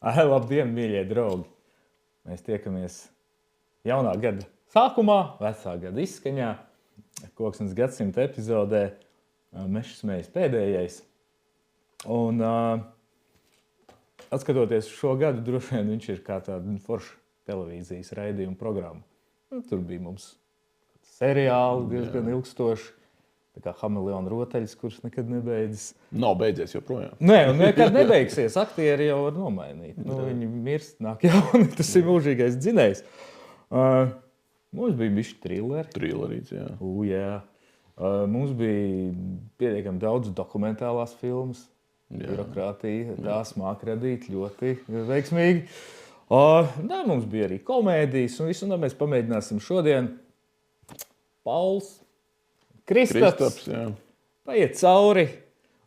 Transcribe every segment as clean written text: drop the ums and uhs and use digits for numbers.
Labdien, mīļie draugi! Mēs tiekamies jaunā gada sākumā, vecā gada izskaņā, Koksnes gadsimta epizodē, Mešas mējas pēdējais. Un atskatoties šo gadu, droši vien viņš ir kā tāda forša televīzijas raidījuma programma. Tur bija mums seriāli diezgan ilgstoši, tā kā Hameleona rotaļas, kuras nekad nebeidzas. Nav beidzies joprojām. Nē, un nekad nebeigsies. Aktieri jau var nomainīt. Viņi mirst, nāk jauni. Tas ir mūžīgais dzinējs. Mums bija bišķi trilleri. Trillerīts, jā. Jā. Mums bija pietiekami daudz dokumentālās filmas. Birokrātija. Tās māk radīt ļoti veiksmīgi. Mums bija arī komēdijas un visu. Un mēs pamēģināsim šodien Pauls, Kristaps paiet cauri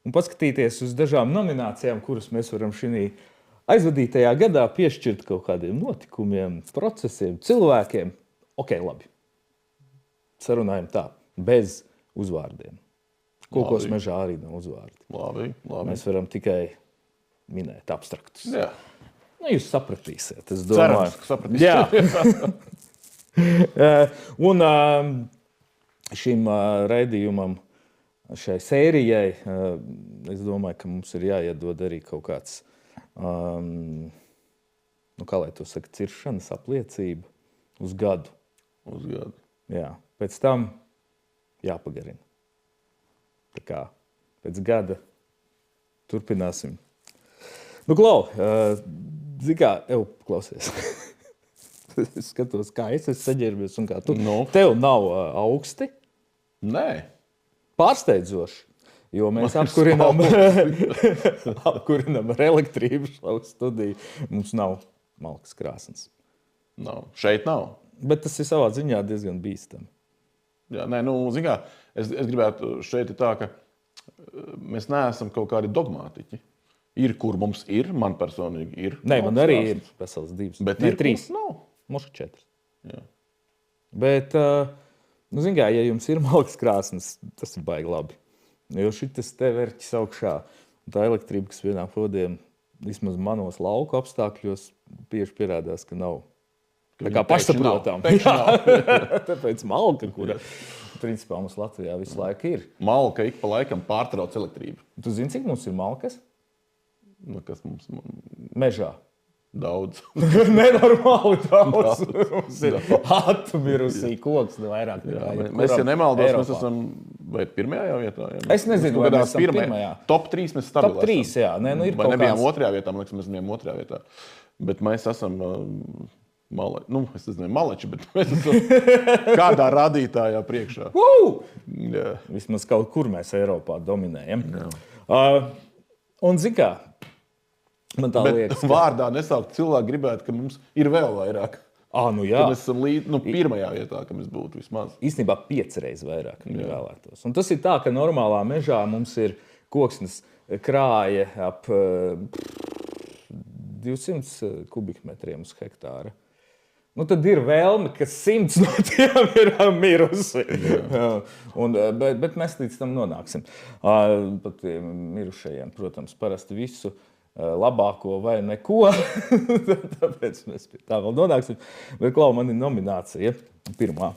un paskatīties uz dažām nominācijām, kuras mēs varam šī aizvadītajā gadā piešķirt kaut kādiem notikumiem, procesiem, cilvēkiem. Ok, labi. Sarunājam tā, bez uzvārdiem. Kokos mežā arī nav uzvārdi. Labi. Mēs varam tikai minēt abstraktus. Jā. Jūs sapratīsiet, es domāju. Cerams, ka sapratīsiet. Jā. Un šim raidījumam, šai sērijai, es domāju, ka mums ir jāiedod arī kaut kāds, kā lai to saka, ciršanas apliecība uz gadu. Uz gadu. Jā, pēc tam jāpagarina. Tā kā pēc gada turpināsim. Klau, zini kā, klausies. Es skatos, kā es saģērbies un kā tu. Tev nav augsti? Nē. Pārsteidzoši, jo mēs apkurinām ar elektrību šo studiju. Mums nav malkas krāsnes. Nav. Šeit nav. Bet tas ir savā ziņā diezgan bīstami. Jā, nē, zini kā, es gribētu šeit ir tā, ka mēs neesam kaut kādi dogmātiķi. Ir, kur mums ir, man personīgi ir. Nē, man arī ir vesels divas. Bet ne, ir, trīs. Nav. Mums ir 4. Jā. Bet, zini kā, ja jums ir malkas krāsnes, tas ir baigi labi. Jo šitas te verķis augšā, un tā elektrība, kas vienā podiem, vismaz manos lauku apstākļos, bieži pierādās, ka nav. Tā kā pašsaprotām. Tāpēc malka, kura, principā, mums Latvijā visu laiku ir. Malka ik pa laikam pārtrauc elektrību. Tu zini, cik mums ir malkas? Kas mums? Mežā. Daudz. Nenormāli daudz. Mums ir atmirusī koks vairāk. Mēs, ja nemaldos, mēs esam vai pirmajā jau vietā? Jā? Es nezinu, vai mēs esam pirmajā. Top 3 mēs stabili Top 3, jā. Ir vai nebijām otrajā vietā, man liekas, mēs bijām otrajā vietā. Bet mēs esam es nezinu, maleči, bet mēs esam kādā rādītājā priekšā. Jā. Vismaz kaut kur mēs Eiropā dominējam. Un zini kā? Man tā liekas, ka vārdā nesaukt cilvēku gribētu, ka mums ir vēl vairāk. Jā. Mēs esam pirmajā vietā, ka mēs būtu vismaz. Īstenībā 5 reizes vairāk viņi vēlētos. Un tas ir tā, ka normālā mežā mums ir koksnes krāja ap 200 kubikmetriem uz hektāra. Tad ir vēlme, ka 100 no tiem ir mirusi. Bet mēs līdz tam nonāksim. Pat mirušajiem, protams, parasti visu labāko vai neko. Tāpēc mēs pie tā vēl nonāksim. Bet, Klau, man ir nominācija pirmā.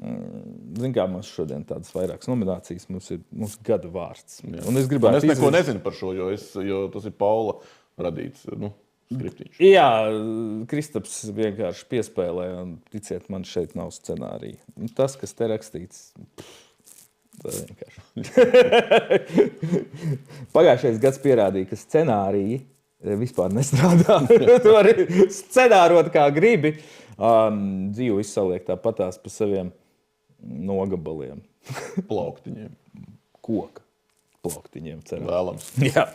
Zini, kā mums šodien tādas vairākas nominācijas, mums ir gada vārds. Un es neko nezinu par šo, jo tas ir Paula radīts, skriptiņš. Jā, Kristaps vienkārši piespēlē, un ticiet, man šeit nav scenārija. Tas, kas te rakstīts, tā vienkārši. Pagājušais gads pierādīja, ka scenāriji vispār nestrādā. Tu vari scenārot kā gribi. Dzīvu izsaliek tāpatās pa saviem nogabaliem. Plauktiņiem. Koka plauktiņiem, ceram. Vēlams. Jā.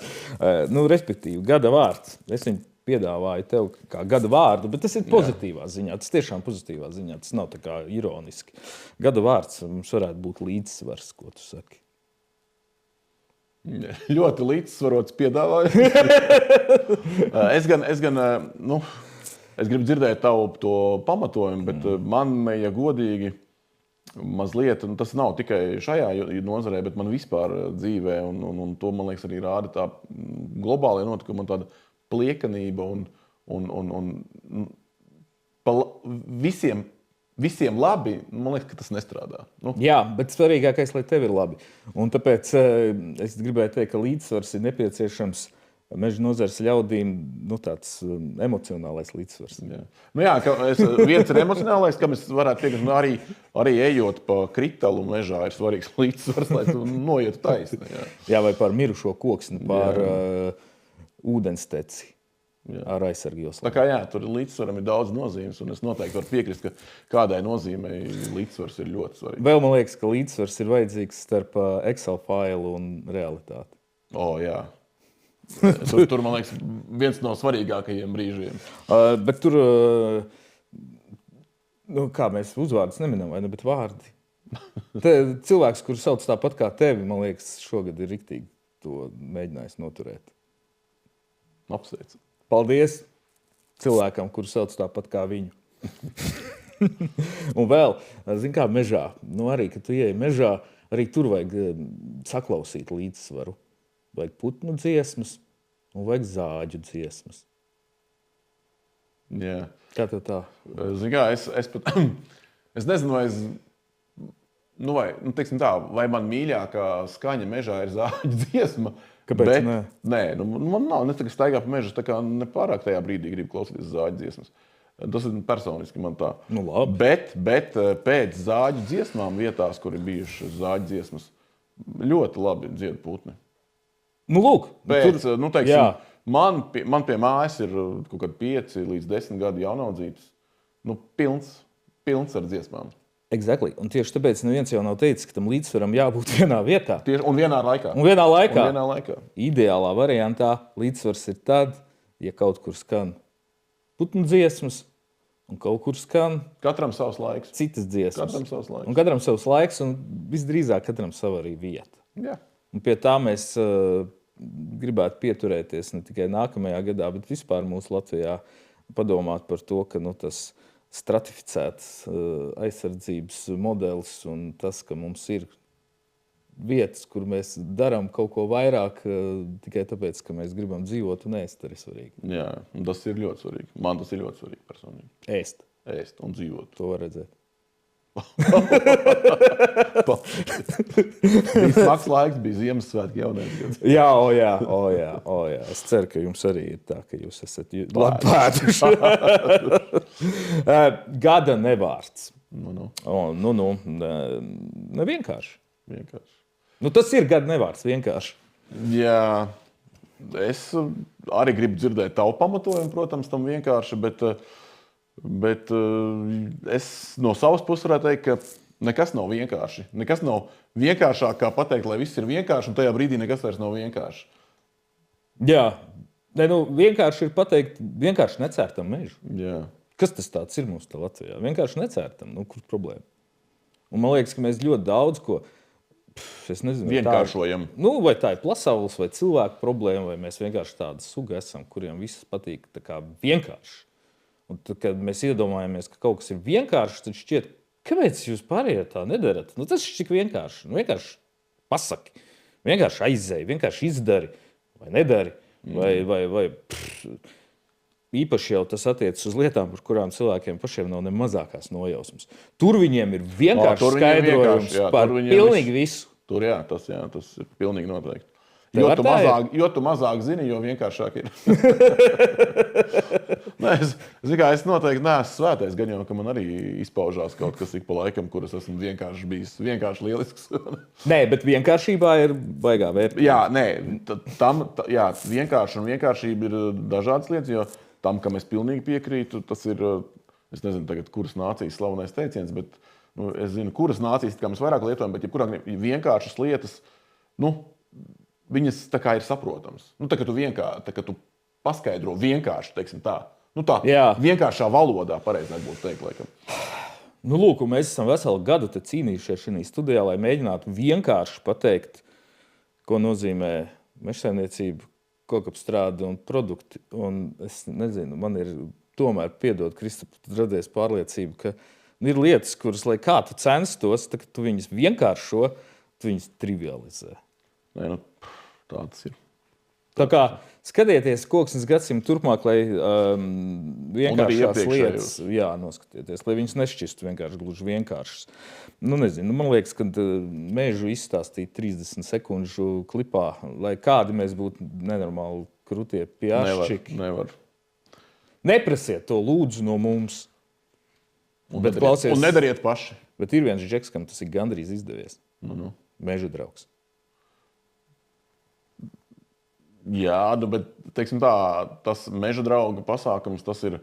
Respektīvi, gada vārds. Es viņu piedāvāju tev kā gada vārdu, bet tas ir pozitīvā ziņā. Tas tiešām pozitīvā ziņā. Tas nav tā kā ironiski. Gada vārds mums varētu būt līdzsvars, ko tu saki. Ļoti līdzsvarots piedāvājums. Es gribu dzirdēt tavu to pamatojumu, bet man, ja godīgi, mazliet, tas nav tikai šajā nozarē, bet man vispār dzīvē, un to, man liekas, arī rāda tā globālajā notikuma, tāda pliekanība un visiem labi, man liekas, ka tas nestrādā. Nu. Jā, bet svarīgākais, lai tev ir labi. Un tāpēc es gribēju teikt, ka līdzsvars ir nepieciešams meža nozares ļaudīm, tāds emocionālais līdzsvars. Jā. Viens ir emocionālais, kam es varētu teikt, arī ejot pa kritalu mežā ir svarīgs līdzsvars, lai tu noietu taisni. Jā, vai par mirušo koksni, par ūdensteci. Ar aizsargījos. Tā kā tur līdzsvaram ir daudz nozīmes, un es noteikti varu piekrist, ka kādai nozīmei līdzsvars ir ļoti svarīgs. Vēl man liekas, ka līdzsvars ir vajadzīgs starp Excel failu un realitāti. Jā. Tur, man liekas, viens no svarīgākajiem brīžiem. Bet tur, kā mēs uzvārdus neminam, vai ne, bet vārdi. Cilvēks, kurš sauc tāpat kā tevi, man liekas, šogad ir riktīgi to mēģinājis noturēt. Apsveicu. Paldies cilvēkam, kurš sauc tāpat kā viņu. Un vēl, zini kā mežā, arī, kad tu ieej mežā, arī tur vajag saklausīt līdzsvaru. Vajag putnu dziesmas un vajag zāģu dziesmas. Jā. Kā tev tā? Zini kā, es nezinu, vai man mīļākā skaņa mežā ir zāģu dziesma. Kāpēc? Nē, man nav. Es tagad staigāju pa mežu, tā kā nepārāk tajā brīdī gribu klausīties zāģu dziesmas. Tas ir personiski man tā. Labi. Bet pēc zāģu dziesmām vietās, kur ir bijušas zāģu dziesmas, ļoti labi dzied putni. Lūk. Man pie mājas ir kaut kādi 5 līdz 10 gadu jaunaudzītes. Pilns ar dziesmām. Exactly. Un tieši tāpēc neviens jau nav teicis, ka tam līdzsvaram jābūt vienā vietā. Un vienā laikā. Un vienā laikā. Ideālā variantā līdzsvars ir tad, ja kaut kur skan putnu dziesmas un kaut kur skan katram savs laiks. Citas dziesmas. Katram savs laiks. Un katram savs laiks un visdrīzāk katram sava arī vieta. Jā. Un pie tā mēs gribētu pieturēties ne tikai nākamajā gadā, bet vispār mūsu Latvijā padomāt par to, ka tas stratificēts aizsardzības modelis un tas, ka mums ir vietas, kur mēs darām kaut ko vairāk tikai tāpēc, ka mēs gribam dzīvot un ēst, arī svarīgi. Jā, un tas ir ļoti svarīgi. Man tas ir ļoti svarīgi personīgi. Ēst un dzīvot. To var redzēt. Bija smags laiks, bija Ziemassvētki, jaunais gads. Jā. Es ceru, ka jums arī ir tā, ka jūs esat labi pēduši. Gada nevārds. Nevienkārši. Tas ir gada nevārds, vienkārši. Jā, es arī gribu dzirdēt tavu pamatojumu, protams, tam vienkārši, bet es no savas puses varētu teikt, ka nekas nav vienkārši. Nekas nav vienkāršāk, kā pateikt, lai viss ir vienkārši, un tajā brīdī nekas vairs nav vienkārši. Jā, vienkārši ir pateikt, vienkārši necērtam mežu. Jā. Kas tas tāds ir mums tā Latvijā? Vienkārši necērtam, kur problēma? Un man liekas, ka mēs ļoti daudz ko, es nezinu, vienkāršojam. Vai tā ir plasaules vai cilvēku problēma, vai mēs vienkārši tāda suga esam, kuriem viss patīk tā kā vienkārši. Un tad, kad mēs iedomājamies, ka kaut kas ir vienkārši, tad šķiet, kāpēc jūs pārējie tā nedarat? Tas ir tik vienkārši. Vienkārši pasaki, vienkārši aizēji, vienkārši izdari vai nedari. Vai īpaši jau tas attiecas uz lietām, par kurām cilvēkiem pašiem nav ne mazākās nojausmas. Tur viņiem ir vienkārši skaidrojums par pilnīgi visu. Tur tas ir pilnīgi noteikti. Jo tu mazāk zini, jo vienkāršāk ir. Es noteikti neesmu svētais, gan jau, ka man arī izpaužās kaut kas ik pa laikam, kuras esmu vienkārši bijis vienkārši lielisks. Nē, bet vienkāršībā ir baigā vērtība. Vienkārši un vienkāršība ir dažādas lietas, jo tam, kam es pilnīgi piekrītu, tas ir, es nezinu tagad, kuras nācijas slavenais teiciens, bet es zinu, kuras nācijas, kā mēs vairāk lietojam, bet jebkurā vienkāršas lietas, viņas tā kā ir saprotams. Tā kā tu paskaidro vienkārši, teiksim tā. Vienkāršā valodā, pareizāk būtu teikt, laikam. Lūk, mēs esam veselu gadu cīnījušies šajā studijā, lai mēģinātu vienkārši pateikt, ko nozīmē mežsaimniecība, kokapstrāde un produkti. Un es nezinu, man ir tomēr, piedod, Kristap, radies pārliecība, ka ir lietas, kuras, lai kā tu censtos, tad, kad tu viņas vienkāršo, tu viņas trivializē. Nē, tā tas ir. Tā kā skatieties Koksnes gadsimtu turpmāk, lai vienkāršās lietas, noskatieties, lai viņas nešķistu vienkārši gluži vienkāršas. Nezinu, man liekas, ka Mežu izstāstīt 30 sekundžu klipā, lai kādi mēs būtu nenormāli krutie pjāšķiki. Nevar. Neprasiet to lūdzu no mums. Un nedariet paši. Bet ir viens džeks, kam tas ir gandrīz izdevies. Meža draugs. Jā, bet teiksim tā, tas Meža drauga pasākums, tas ir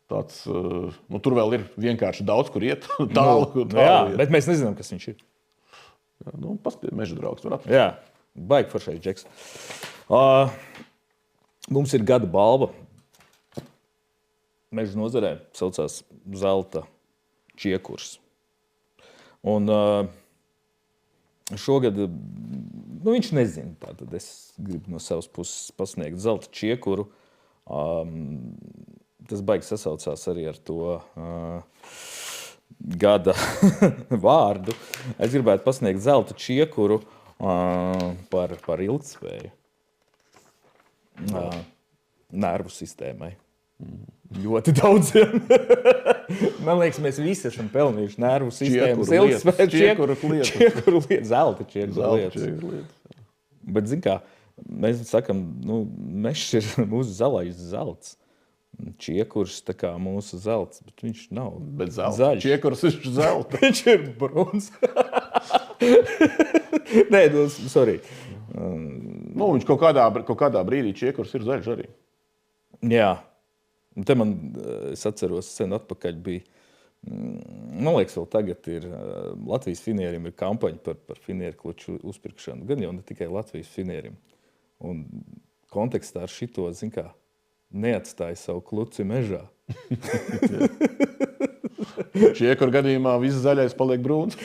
tāds, tur vēl ir vienkārši daudz, kur iet. Tālu iet. Bet mēs nezinām, kas viņš ir. Jā, paskatiet, Meža draugs var atrast. Jā, baigi foršais džeks. Mums ir gada balva. Meža nozarē saucās Zelta čiekurs. Un šogad, viņš nezina, tātad es gribu no savas puses pasniegt Zelta čiekuru. Tas baigi sasaucās arī ar to gada vārdu. Es gribētu pasniegt Zelta čiekuru par ilgtspēju. Nervu sistēmai. Ļoti daudziem. Man liekas, mēs visi esam pelnījuši nervu sistēmas ilgtspēju. Čiekuru lietas. Zelta čiekuru lietas. Bet, zin kā, mēs sakam, Mešs ir mūsu zalais zelts. Čiekurs tā kā mūsu zelts, bet viņš nav zaļš. Čiekurs ir zelta. Viņš ir bruns. Nē, sorry. Viņš kaut kādā brīdī čiekurs ir zaļš arī. Jā. Un te es atceros, sen atpakaļ bija, man liekas, vēl tagad ir Latvijas finierim ir kampaņa par finieru kluču uzpirkšanu. Gan jau ne tikai Latvijas finierim. Un kontekstā ar šito, zin kā, neatstāja savu kluci mežā. Čiekuru gadījumā viss zaļais paliek brūns.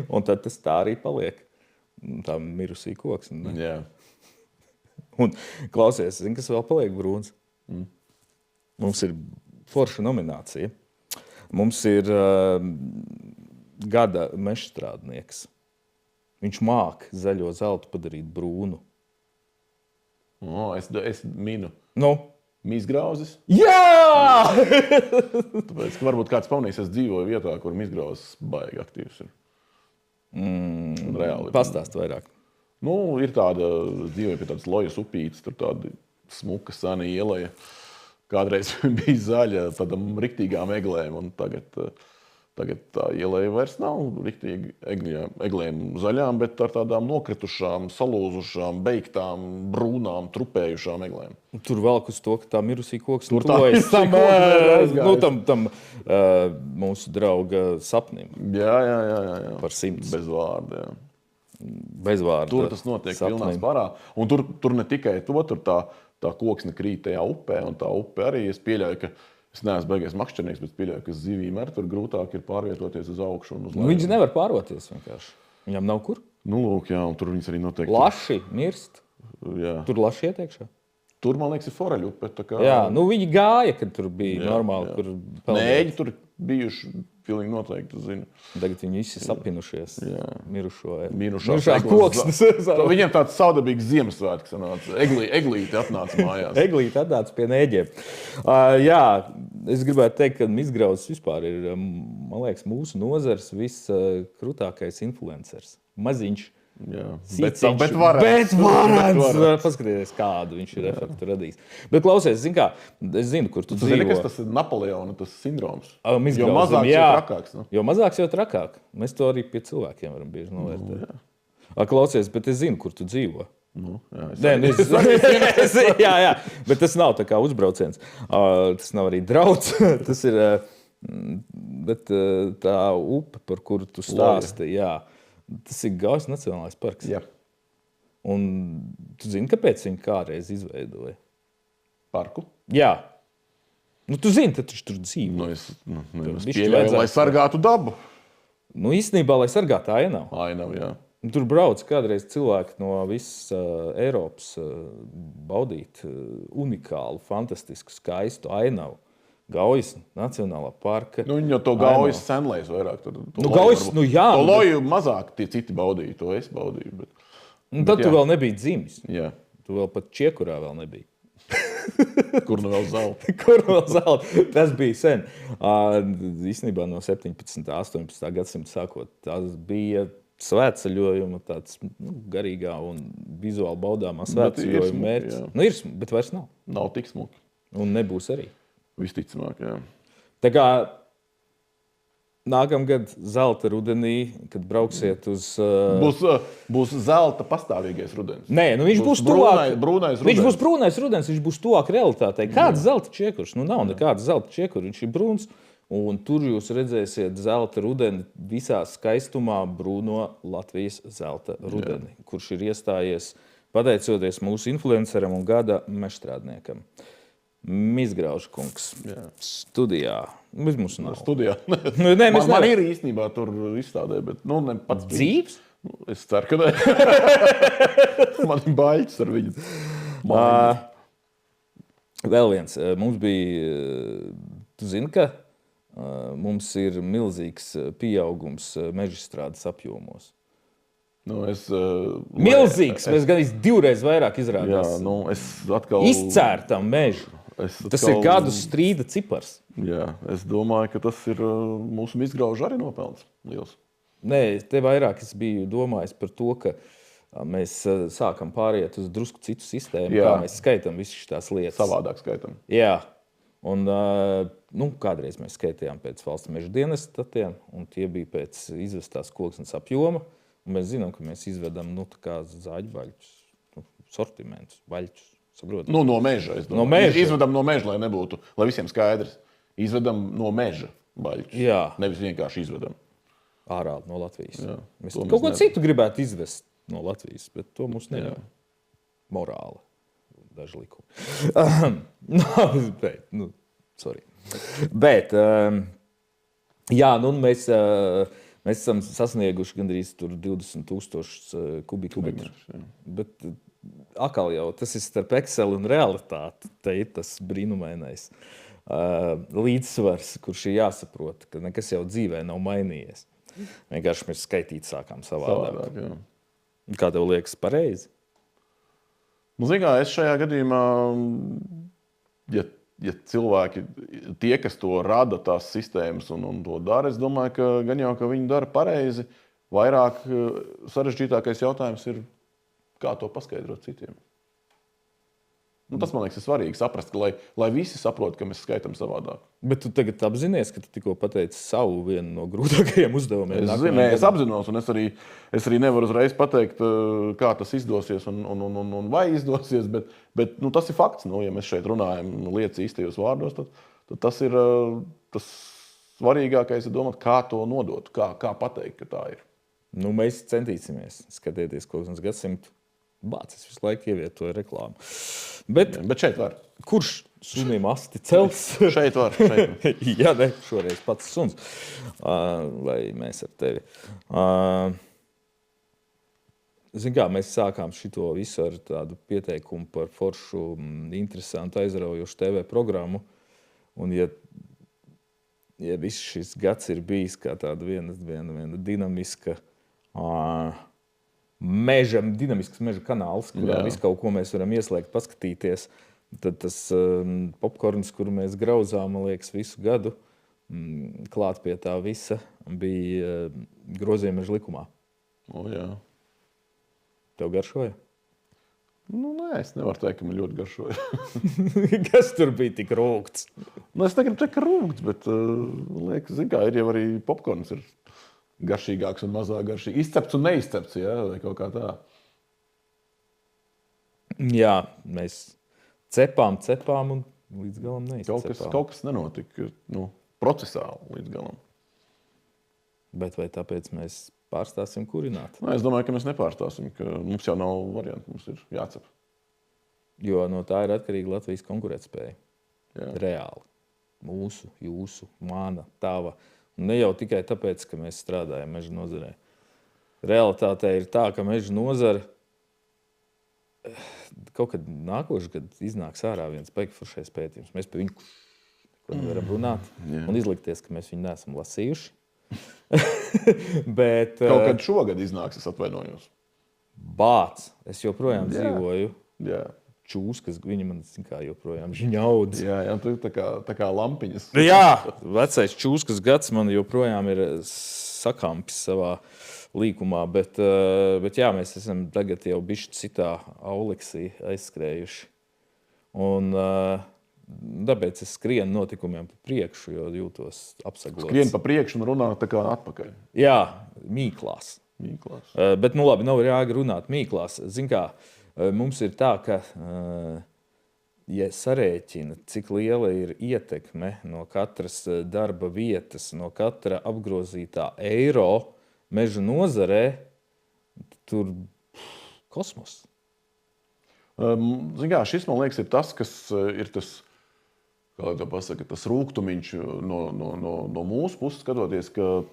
Un tad tas tā arī paliek. Tā mirusī koksne. Jā. Un klausies, zini, kas vēl paliek brūns? Mums ir forša nominācija. Mums ir gada mežstrādnieks. Viņš māk zaļo zeltu padarīt brūnu. Es minu. Mizgrauzis? Jā! Tāpēc, ka varbūt kāds pamanīs, es dzīvoju vietā, kur mizgrauzis baigi aktīvs ir. Reāli. Pastāst vairāk. Ir tāda, dzīvoja pie tādas Lojas upītes, tur tāda smuka sena ieleja. Kādreiz bija zaļa tādam riktīgām eglēm, un tagad tā ieleja vairs nav riktīgi eglēm zaļām, bet ar tādām nokritušām, salūzušām, beigtām, brūnām, trupējušām eglēm. Tur velk uz to, ka tā mirusī koks tuvojas tam mūsu drauga sapnim. Jā. Par 100. Bez vārda, jā. Bez vārda. Tur tas notiek pilnā spārā. Un tur ne tikai to, tur tā koksne krīt tajā upē, un tā upe arī, es pieļauju, ka es neesmu baigies makšķernieks, bet pieļauju, ka zivīm ar tur grūtāk ir pārvietoties uz augšu un uz leju. Viņš nevar pārvietoties vienkārši. Viņam nav kur? Lūk, jā, un tur viņas arī noteikti. Laši mirst. Jā. Tur laši iet iekšā. Tur, man liekas, ir foreļupe. Jā, viņi gāja, kad tur bija normāli. Kur Nēģi tur bijuši, pilnīgi noteikti, zinu. Tagad viņi visi sapinušies. Mirušā koksnes. Viņiem tāds saudabīgs Ziemassvētks sanāca. Eglīte atnāca mājās. Eglīte atnāca pie Nēģiem. Jā, es gribētu teikt, ka Mizgrauzis vispār ir, man liekas, mūsu nozars viskrutākais influencers. Maziņš. Bet varēs. Paskatieties, kādu viņš ir efektu radījis. Bet klausies, zini kā, es zinu, kur tu dzīvo. Zini, kas tas ir Napoleona, tas sindroms? Jo mazāks, jo trakāks. Jo mazāks, jo trakāk. Mēs to arī pie cilvēkiem varam bieži novērtēt. Klausies, bet es zinu, kur tu dzīvo. Jā, bet tas nav tā kā uzbrauciens. Tas nav arī drauds. Tas ir bet tā upe, par kuru tu stāsti, jā. Tas ir Gaujas Nacionālais parks. Jā. Un tu zini, kāpēc viņi kādreiz izveidoja? Parku? Jā. Tu zini, tad viņš tur dzīvo. Es pieļauju, lai sargātu dabu. Īstenībā, lai sargātu ainavu. Ainavu, jā. Tur brauc kādreiz cilvēki no visas Eiropas baudīt unikālu, fantastisku, skaistu ainavu. Gaujas Nacionālā parka. Viņi jau to Gaujas senlais vairāk. Gaujas, jā. To loju mazāk tie citi baudīja, to es baudīju. Bet, Un tad tu vēl nebija dzimis. Jā. Tu vēl pat Čiekurā vēl nebija. Kur nu vēl zelta? Kur vēl zelta? Tas bija sen. Īstenībā no 17. 18. gadsimta sākot. Tas bija svētceļojuma tāds garīgā un vizuāli baudāmā svētceļojuma mērķis. Nu, ir, bet vairs nav. Nav tik smuki. Un nebūs arī. Visticamāk, jā. Tā kā nākamgad zelta rudenī, kad brauksiet uz... Būs zelta pastāvīgais rudens. Nē, nu viņš būs tuvāk. Brūnais rudens. Viņš būs brūnais rudens, viņš būs tuvāk realitātei. Kāds zelta čiekurs? Nu nav nekāds zelta čiekurs, viņš ir brūns. Un tur jūs redzēsiet zelta rudeni visā skaistumā brūno Latvijas zelta rudeni, kurš ir iestājies pateicoties mūsu influenceram un gada mežstrādniekam. Mizgrauža kungs studijā. Mums nav. Studijā. Nē, man ir īstenībā tur izstādē, bet ne pats. Dzīves? Es ceru, ka ne. Man ir baļķis ar viņu. Vēl viens. Mums bija, tu zini, ka mums ir milzīgs pieaugums mežstrādes apjomos. Milzīgs! Mēs gan divreiz vairāk izrādās. Jā, es atkal... Izcērtam mežu. Tas ir gadu strīda cipars. Jā, es domāju, ka tas ir mūsu Mizgrauža arī nopelns liels. Nē, te vairāk es biju domājis par to, ka mēs sākam pāriet uz drusku citu sistēmu, kā mēs skaitam visas šīs lietas. Savādāk skaitam. Jā. Un, kādreiz mēs skaitījām pēc valsts meža dienesta datiem, un tie bija pēc izvestās koksnes apjoma. Un mēs zinām, ka mēs izvedam zāģbaļķus, sortimentus, baļķus. Saprotam? No meža. No meža. Izvedam no meža, lai nebūtu, lai visiem skaidrs. Izvedam no meža baļķus. Jā. Nevis vienkārši izvedam. Ārā no Latvijas. Jā, mēs kaut ko citu gribētu izvest no Latvijas, bet to mums neļauj. Morāli. Daži likumi. Bet, mēs esam sasnieguši gandrīz 20,000 kubikmetru. Bet atkal jau tas ir starp Excel un realitāti. Te ir tas brīnumainais līdzsvars, kurš ir jāsaprot, ka nekas jau dzīvē nav mainījies. Vienkārši mēs skaitīt sākām savādāk. Kā tev liekas pareizi? Zini kā, es šajā gadījumā, ja cilvēki, tie, kas to rada, tās sistēmas un to dara, es domāju, ka gan jau, ka viņi dara pareizi. Vairāk sarežģītākais jautājums ir, kā to paskaidrot citiem. Tas, man liekas, ir svarīgi saprast, ka, lai visi saprot, ka mēs skaitām savādāk. Bet tu tagad apzinies, ka tu tikko pateici savu vienu no grūtākajiem uzdevumiem. Es apzinos, un es arī nevaru uzreiz pateikt, kā tas izdosies un vai izdosies, bet tas ir fakts. Ja mēs šeit runājam lietas īstajos vārdos, tad tas ir tas svarīgākais, ir domāt, kā to nodot, kā pateikt, ka tā ir. Mēs centīsimies skatieties kaut kāds gadsimtu. Bācis visu laiku ievietoja reklāmu. Bet šeit var. Kurš sunim asti cels? Šeit var. Jā, ne, šoreiz pats suns. Lai mēs ar tevi. Zini kā, mēs sākām šito visu ar tādu pieteikumu par foršu, interesantu, aizraujošu TV programmu. Un ja viss šis gads ir bijis kā tāda viena dinamiska dinamisks meža kanāls, kurā visu kaut ko mēs varam ieslēgt, paskatīties, tad tas popkorns, kuru mēs grauzām, man liekas, visu gadu, klāt pie tā visa, bija grozījuma meža likumā. Jā. Tev garšoja? Nē, es nevaru teikt, ka man ļoti garšoja. Kas tur bija tik rūgts? Es negribu teikt, ka rūgts, bet, man liekas, zin kā, ir jau arī popkorns ir garšīgāks un mazāk garšīgs. Izcepts un neizcepts, vai kaut kā tā. Jā, mēs cepām un līdz galam neizcepām. Kaut kas nenotika procesāli līdz galam. Bet vai tāpēc mēs pārstāsim kurināt? Es domāju, ka mēs nepārstāsim, ka mums jau nav variantu, mums ir jācep. Jo no tā ir atkarīga Latvijas konkurētspēja. Jā. Reāli. Mūsu, jūsu, mana, tava. Ne jau tikai tāpēc, ka mēs strādājam meža nozarē. Realitātē ir tā, ka meža nozara kaut kad nākošais gads iznāks ārā viens foršais pētījums. Mēs par viņu neko nevaram runāt un izlikties, ka mēs viņu neesam lasījuši. Bet, kaut kad šogad iznāks, es atvainojos. Bāc, es joprojām dzīvoju. Jā. Čūskas, viņi man joprojām žņaudz. Jā, tu tā kā lampiņas. Jā, vecais čūskas gads man joprojām ir sakampis savā līkumā, bet jā, mēs esam tagad jau bišķi citā auleksī aizskrējuši. Un tāpēc es skrienu notikumiem pa priekšu, jo jūtos apsaglots. Skrien pa priekšu un runā tā kā atpakaļ. Jā, mīklās. Bet, nu labi, nav jāga runāt mīklās. Zin kā, mums ir tā, ka, ja sarēķina, cik liela ir ietekme no katras darba vietas, no katra apgrozītā eiro meža nozarē, tur kosmos. Zin kā, šis, man liekas, ir tas, kas ir tas, kā lai to pasaka, tas rūgtumiņš no mūsu puses skatoties, ka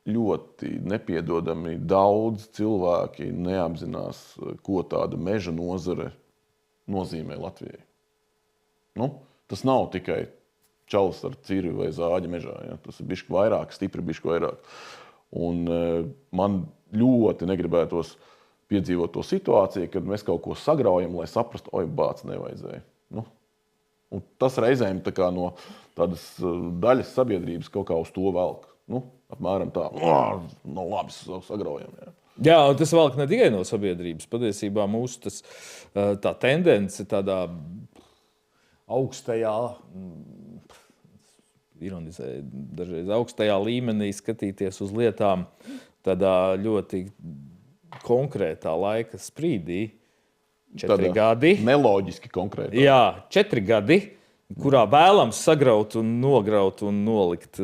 ļoti nepiedodami daudz cilvēki neapzinās, ko tāda meža nozare nozīmē Latvijai. Nu, tas nav tikai čalis ar ciri vai zāģi mežā. Ja? Tas ir bišķi vairāk, stipri bišķi vairāk. Un man ļoti negribētos piedzīvot to situāciju, kad mēs kaut ko sagraujam, lai saprastu, oi, bāc, nevajadzēja. Nu, un tas reizēm tā kā no tādas daļas sabiedrības kaut kā uz to velk. Nu, apmēram tā, no labi sagraujam. Jā, un tas velk ne tikai no sabiedrības. Patiesībā mūsu tā tendence tādā augstajā, ironizēju, dažreiz augstajā līmenī skatīties uz lietām tādā ļoti konkrētā laika sprīdī. 4 gadi. Neloģiski konkrētā. Jā, 4 gadi, kurā vēlams sagraut un nograut un nolikt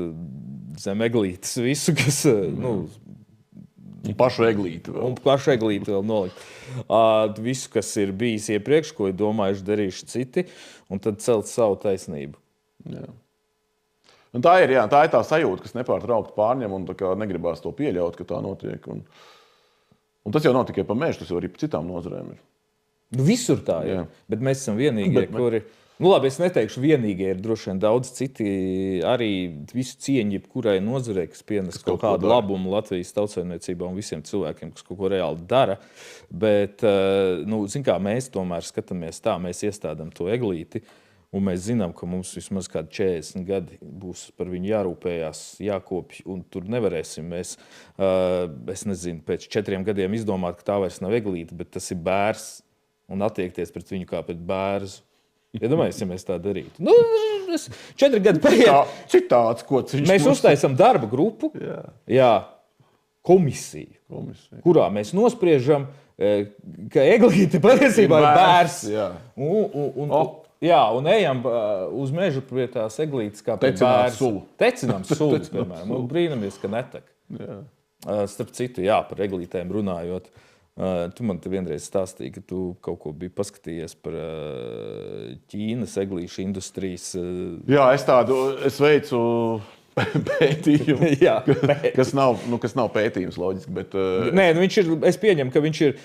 zem eglītes visu, kas, un pašu eglīti vēl. Un pašu eglīti vēl nolikt. Visu, kas ir bijis iepriekš, ko ir domājuši darījuši citi, un tad celt savu taisnību. Jā. Un tā ir tā sajūta, kas nepārtraukti pārņem un tā kā negribās to pieļaut, ka tā notiek. Un tas jau nav tikai pa mežu, tas jau arī pa citām nozarēm ir. Nu, visur tā ir, bet mēs esam vienīgie, kuri... Nu, labi, es neteikšu vienīgie, ir droši vien daudz citi arī visu cieņu jebkurai nozarei, kas pienes kaut kādu labumu Latvijas tautsaimniecībā un visiem cilvēkiem, kas kaut ko reāli dara. Bet, nu, zin kā, mēs tomēr skatāmies tā, mēs iestādām to eglīti, un mēs zinām, ka mums vismaz kādi 40 gadi būs par viņu jārūpējās, jākopj, un tur nevarēsim mēs, es nezinu, pēc 4 gadiem izdomāt, ka tā vairs nav eglīte, bet tas ir bērs, un attiekties pret viņu kā pret bērzu. Iedomājies, ja mēs tā darītu. Nu, 4 gadi paiet. Citāds, ko viņš mēs uztaisam darba grupu, komisiju, kurā mēs nospriežam, ka eglīte patiesībā ir bērs. Un ejam uz mežu pie tās eglītes kā pie bērsu. Tecinām sulu, piemēram. Brīnamies, ka netek. Starp citu, par eglītēm runājot. Tu man te vienreiz stāstīji, ka tu kaut ko biji paskatījies par Ķīnas eglīšu industrijas. Jā, es veicu pētījumu, kas nav pētījums loģiski, bet... Nē, es pieņemu, ka viņš ir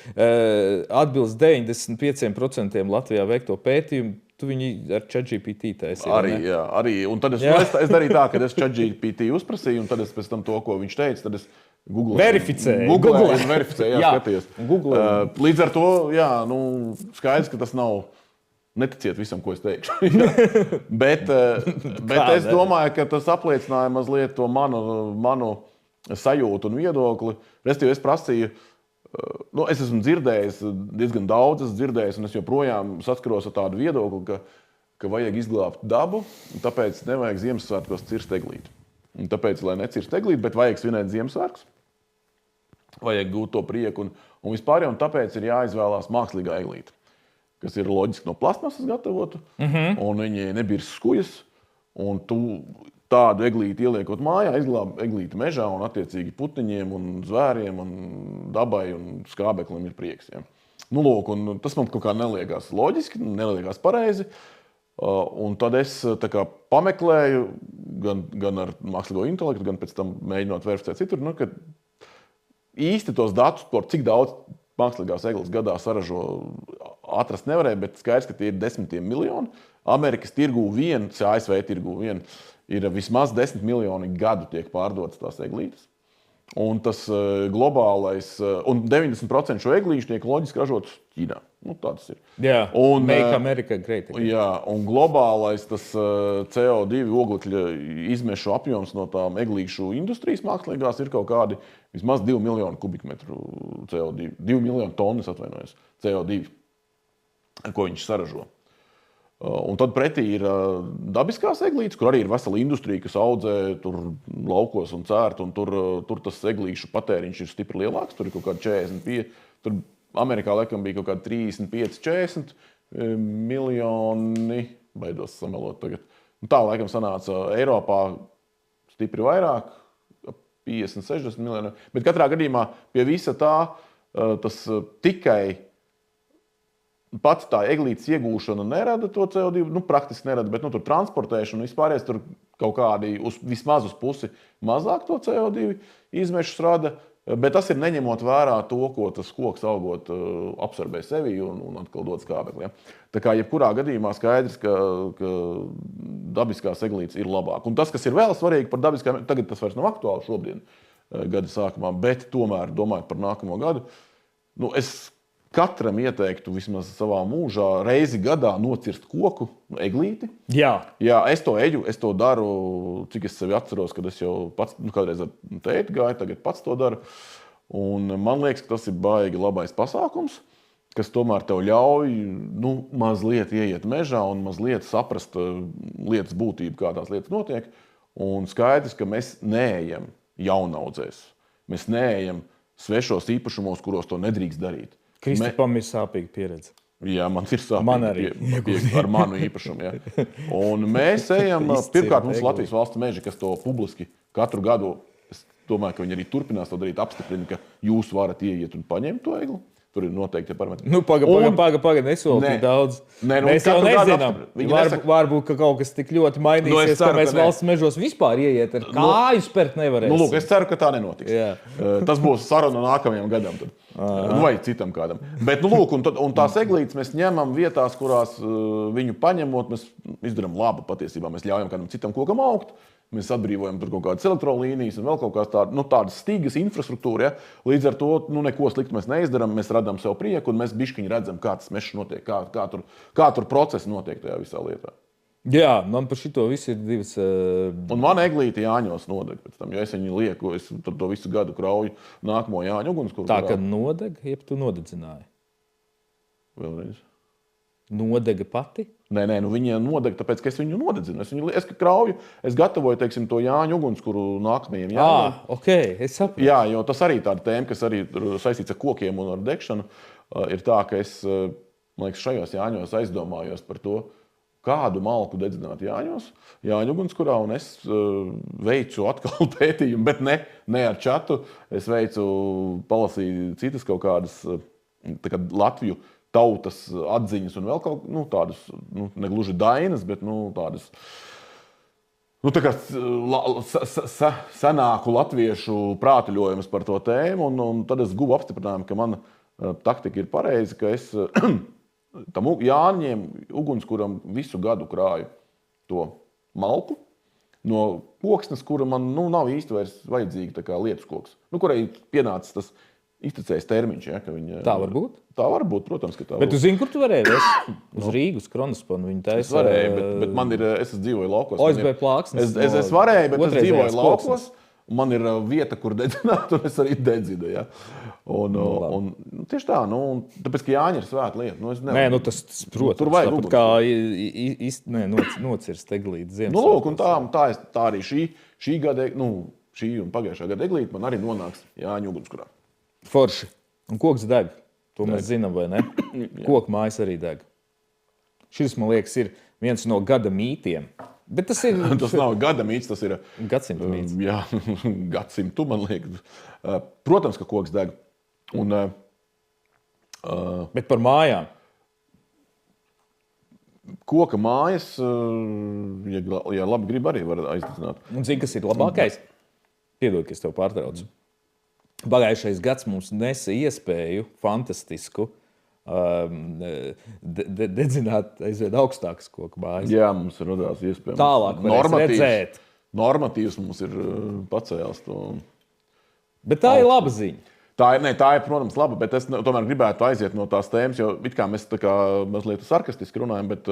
atbilst 95% Latvijā veikto pētījumu. Tu viņu ar ChatGPT taisīji, arī. Un tad es darīju tā, ka es ChatGPT uzprasīju, un tad es pēc tam to, ko viņš teica, tad es verificēju, skatījos. Līdz ar to, skaidrs, ka tas nav, neticiet visam, ko es teikšu. bet es domāju, ka tas apliecināja mazliet to manu sajūtu un viedokli. Restīvi, es prasīju, es esmu dzirdējis diezgan daudz, un es joprojām saskaros ar tādu viedokli, ka vajag izglābt dabu, un tāpēc nevajag Ziemassvētkos cirst eglīti. Un tāpēc, lai necirst eglīti, bet vajag svinēt Ziemassvētkus, vajag gūt to prieku, un vispār jau tāpēc ir jāizvēlās mākslīgā eglīte, kas ir loģiski no plastmasas gatavotu, un viņi nebirst skujas, un tu tādu eglīti ieliekot mājā, izglāb eglīti mežā, un attiecīgi putniņiem, un zvēriem, un dabai, un skābeklim ir prieks. Ja. Nu, lūk, un tas man kaut kā neliekās loģiski, neliekās pareizi. Un tad es tā kā pameklēju gan ar mākslīgo intelektu, gan pēc tam mēģinot verificēt citur, ka īsti tos datus, par cik daudz mākslīgās egles gadā saražo, atrast nevarēja, bet skaidrs, ka tie ir 10 miljoni. Amerikas tirgū ASV tirgū ir vismaz 10 miljoni gadu tiek pārdotas tās eglītes. Un tas globālais, un 90% šo eglīšu tiek loģiski ražots Ķīnā. Tas ir. Jā, un, Make America Great Again. Jā, un globālais tas CO2 oglekļa izmešu apjoms no tām eglīšu industrijas mākslīgās ir kaut kādi vismaz 2 miljoni kubikmetru CO2, 2 miljoni tonnas atvainojos CO2, ko viņš saražo. Un tad pretī ir dabiskās eglītes, kur arī ir vesela industrija, kas audzē tur laukos un cērt, un tur tas eglīšu patēriņš ir stipri lielāks, tur ir kaut kādi 45, tur Amerikā laikam bija kaut kādi 35-40 miljoni, baidos samelot tagad. Un tā laikam sanāca Eiropā stipri vairāk, 50-60 miljoni, bet katrā gadījumā pie visa tā tas tikai pats tā eglītes iegūšana nerada to CO2, praktiski nerada, bet tur transportēšana vispārējais tur kaut kādi vismaz uz pusi mazāk to CO2 izmešus rada, bet tas ir neņemot vērā to, ko tas koks augot absorbē sevi un atkal dod skābekli. Ja? Tā kā jebkurā gadījumā skaidrs, ka dabiskās eglītes ir labāk. Un tas, kas ir vēl svarīgi par dabiskām, tagad tas vairs nav aktuāli šobrīd gada sākumā, bet tomēr domājot par nākamo gadu, es katram ieteiktu vismaz savā mūžā reizi gadā nocirst koku, eglīti. Jā, es to eģu, es to daru, cik es sevi atceros, kad es jau pats, kādreiz ar tēti gāju, tagad pats to daru. Un man liekas, ka tas ir baigi labais pasākums, kas tomēr tev ļauj mazliet ieiet mežā un mazliet saprast lietas būtību, kā tās lietas notiek. Un skaidrs, ka mēs neejam jaunaudzēs. Mēs neejam svešos īpašumos, kuros to nedrīkst darīt. Kristupam ir sāpīga pieredze. Jā, man ir sāpīgi. Man arī. Ar manu īpašumu. Ja. Un mēs ejam, pirmkārt, mums Latvijas valsts meži, kas to publiski katru gadu, es domāju, ka viņi arī turpinās to darīt, apstiprina, ka jūs varat ieiet un paņemt to egli. Tur ir noteikti parametri. Paga, nesolīt daudz. Mēs jau nezinām. Varbūt, ka kaut kas tik ļoti mainīsies, ka mēs valsts mežos vispār ieiet ar kāju spērt nevarēsim. Lūk, es ceru, ka tā nenotiks. Tas būs saruna nākamajam gadam. Vai citam kādam. Bet, lūk, un tās eglītes mēs ņemam vietās, kurās viņu paņemot, mēs izdarām labu patiesībā. Mēs ļaujam kādam citam kokam augt. Mēs atbrīvojam tur kaut kādas elektrolīnijas un vēl kaut kādas tādas stīgas infrastruktūra. Ja? Līdz ar to neko sliktu mēs neizdarām, mēs radām sev prieku un mēs bišķiņi redzam, kā tas mežs notiek, kā tur procesi notiek tajā visā lietā. Jā, man par šito visu ir divas... Un man eglīti Jāņos nodeg pēc tam, jo es viņu lieku, es to visu gadu krauju nākamo Jāņu ugunskura. Tā, ka nodeg, jeb tu nodedzināji? Vēlreiz. Nodega pati? Nē, viņa nodeg, tāpēc, ka es viņu nodedzinu. Es krauju, es gatavoju, teiksim, to Jāņu ugunskuru nākamajiem Jāņiem. Es saprotu. Jā, jo tas arī tāda tēma, kas arī saistīts ar kokiem un ar degšanu, ir tā, ka es, man liekas, šajos Jāņos aizdomājos par to, kādu malku dedzināt Jāņos, Jāņu ugunskurā, un es veicu atkal pētījumu, bet ne ar čatu. Es palasīju citas kaut kādas Latviju tautas atziņas un vēl kaut tādas, negluži dainas, bet tādas, tā kā senāku latviešu prātuļojumus par to tēmu, un tad es guvu apstiprinājumu, ka mana taktika ir pareiza, ka es tam Jāņiem ugunskuram visu gadu krāju to malku no koksnes, kura man nav īsti vairs vajadzīga tā kā lietus koks, kurai pienācis tas iztecējis termiņš. Ja, ka viņa, tā var būt? Tā var būt, protams, ka tā var būt. Bet tu zini, kur tu varēji vest? Uz Rīgas, Kronosponu viņa taisa. Es varēju, bet man ir, es dzīvoju laukos. OSB plāksnes. Es varēju, bet es dzīvoju laukos. Man ir vieta, kur dedzināt, un es arī dedzinu. Ja. Un tieši tā, tāpēc, ka Jāņa ir svēta lieta. Nē, tas, protams, tur vajag tāpat kā nocirst eglīti Ziemassvētkos. Lūk, un tā arī šī gada, šī un pagājušā gada eglīte man arī nonāks Jāņa ugunskurā. Forši. Un koks deg. To mēs zinām, vai ne? Koku mājas arī deg. Šis, man liekas, ir viens no gada mītiem. Bet tas ir... Tas nav gada mīts, tas ir... Gadsimtu mīts. Jā, gadsimtu, man liekas. Protams, ka koks deg. Bet par mājām? Koka mājas, ja labi grib, arī var aizdedzināt. Un zini, kas ir labākais? Piedod, ka es tev pārtraucu. Pagājušais gads mums nesa iespēju fantastisku dedzināt aizvien augstākas koku mājas. Jā, mums ir radās iespējams. Tālāk varēs redzēt. Normatīvs mums ir pacēls to. Bet tā ir laba ziņa. Tā ir, protams, laba, bet es tomēr gribētu aiziet no tās tēmas, jo it kā mēs tā kā mazliet sarkastiski runājam, bet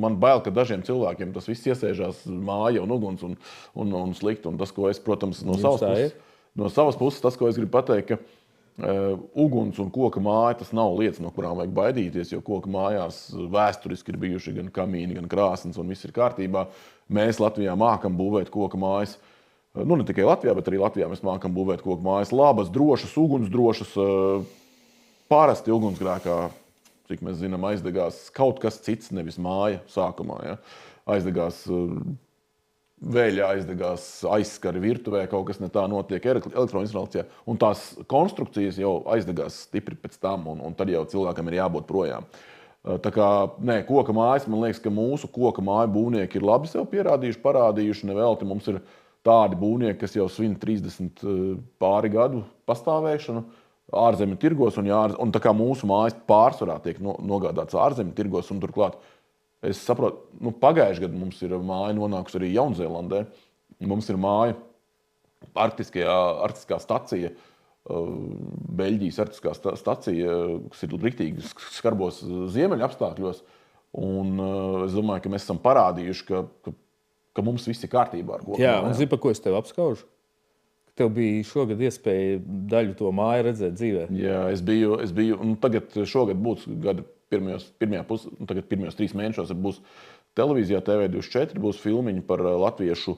man bail, ka dažiem cilvēkiem tas viss iesēžās māja un uguns un slikti. Un tas, ko es, protams, no savas puses, tas, ko es gribu pateikt, ka uguns un koka māja, tas nav lietas, no kurām vajag baidīties, jo koka mājās vēsturiski ir bijuši gan kamīni, gan krāsnes un viss ir kārtībā. Mēs Latvijā mākam būvēt koka mājas. Nu, ne tikai Latvijā, bet arī Latvijā mēs mākam būvēt koku mājas labas, drošas, ugunsdrošas. Parasti ugunsgrēkā, cik mēs zinām, aizdegās kaut kas cits, nevis māja sākumā. Ja? Aizdegās veļa, aizdegās aizskari virtuvē, kaut kas ne tā notiek elektroinstalācijā. Un tās konstrukcijas jau aizdegās stipri pēc tam, un tad jau cilvēkam ir jābūt projām. Tā kā, koka mājas, man liekas, ka mūsu koka māju būvnieki ir labi sev pierādījuši, parādījuši, nevelti mums ir tādi būvnieki, kas jau svin 30 pāri gadu pastāvēšanu ārzemju tirgos, un tā kā mūsu mājas pārsvarā tiek nogādāts ārzemju tirgos, un turklāt, es saprotu, pagājuši gadu mums ir māja nonākusi arī Jaunzēlandē. Mums ir māja arktiskā stacija, Beļģijas arktiskā stacija, kas ir riktīgi skarbos ziemeļu apstākļos, un es domāju, ka mēs esam parādījuši, ka mums viss ir kārtībā ar koku. Jā, un zini, pa ko es tev apskaužu? Tev bija šogad iespēja daļu to māju redzēt dzīvē. Jā, es biju, tagad šogad būs gada tagad pirmajos 3 mēnešos būs televīzijā TV24, būs filmiņi par latviešu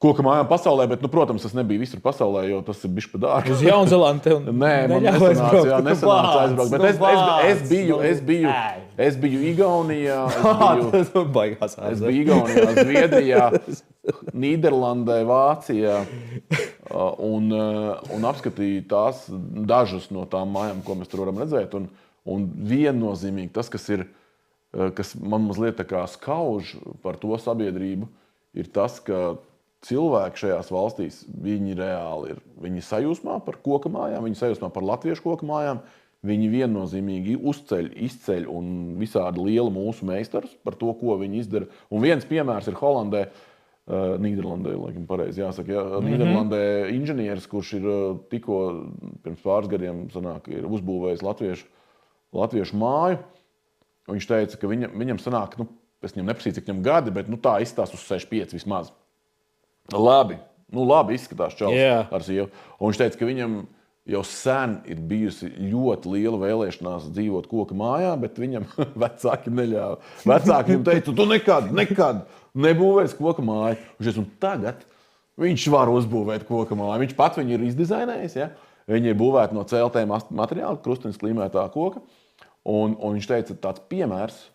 koka mājām pasaulē, bet, protams, tas nebija visur pasaulē, jo tas ir bišķi pa dārgu. Uz Jaunzēlandu tev nesanāca aizbraukt. Bet es biju Igaunijā, es biju Igaunijā, Zviedrijā, Nīderlandē, Vācijā un apskatīju tās dažas no tām mājām, ko mēs tur varam redzēt. Un viennozīmīgi tas, kas man mazliet tā kā skauž par to sabiedrību, ir tas, ka cilvēki šajās valstīs, viņi reāli ir. Viņi sajūsmā par koka mājām, viņi sajūsmā par latviešu koka mājām, viņi viennozīmīgi izceļ un visādi liela mūsu meistarus par to, ko viņi izdara. Un viens piemērs ir Holandē, Nīderlandē, laikam pareizi jāsaka, ja? Nīderlandē inženieris, kurš ir tikko pirms pāris gadiem ir uzbūvējis latviešu māju. Viņš teica, ka viņam sanāk, es viņam neprasīju, cik viņam gadi, bet tā izstās uz 65 vismaz. Labi izskatās čalis ar sievu. Un viņš teica, ka viņam jau sen ir bijusi ļoti liela vēlēšanās dzīvot koka mājā, bet viņam vecāki neļāva. Vecāki viņam teica, tu nekad nebūvēsi koka māju. Un tagad viņš var uzbūvēt koka māju. Viņš pat viņu ir izdizainējis. Ja? Viņi ir būvēti no celtiem materiāla, krustiņas klīmētā koka. Un viņš teica, tāds piemērs,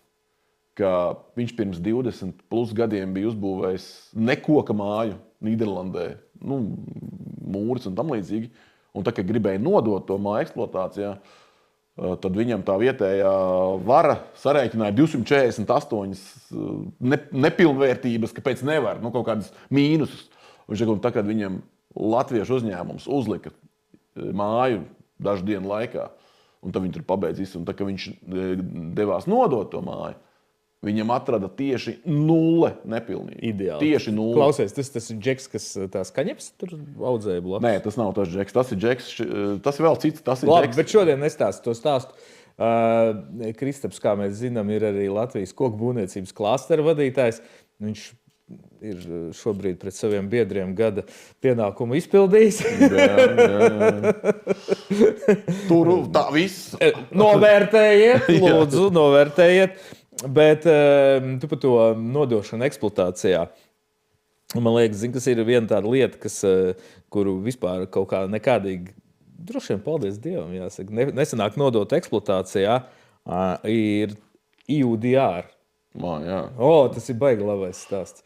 ka viņš pirms 20 plus gadiem bija uzbūvējis nekoka māju Nīderlandē, mūris un tam līdzīgi. Un tā, ka gribēja nodot to māju eksploatācijā, tad viņam tā vietējā vara sarēķināja 248 nepilnvērtības, kāpēc nevar, kaut kādas mīnusus. Un tā, kad viņam latviešu uzņēmums uzlika māju dažu dienu laikā, un tad viņi tur pabeidzīs, un tā, ka viņš devās nodot to māju, viņam atrada tieši 0 nepilnību. Ideāli. Tieši 0. Klausies, tas ir Džeks, kas tās kaņepes tur audzēja blakus? Nē, tas nav tas Džeks. Tas ir Džeks. Tas ir vēl cits. Tas ir Labi, Džeks. Bet šodien nestāstu to stāstu. Kristaps, kā mēs zinām, ir arī Latvijas koku būvniecības klāstera vadītājs. Viņš ir šobrīd pret saviem biedriem gada pienākumu izpildījis. Jā. Tur tā viss. Novērtējiet, lūdzu, novērtējiet. Bet tu par to nodošanu eksploatācijā, man liekas, tas ir viena tāda lieta, kuru vispār kaut kā nekādīgi, droši vien, paldies Dievam, jāsaka, nesanāk nodot eksploatācijā, ir EUDR. Tas ir baigi labais stāsts.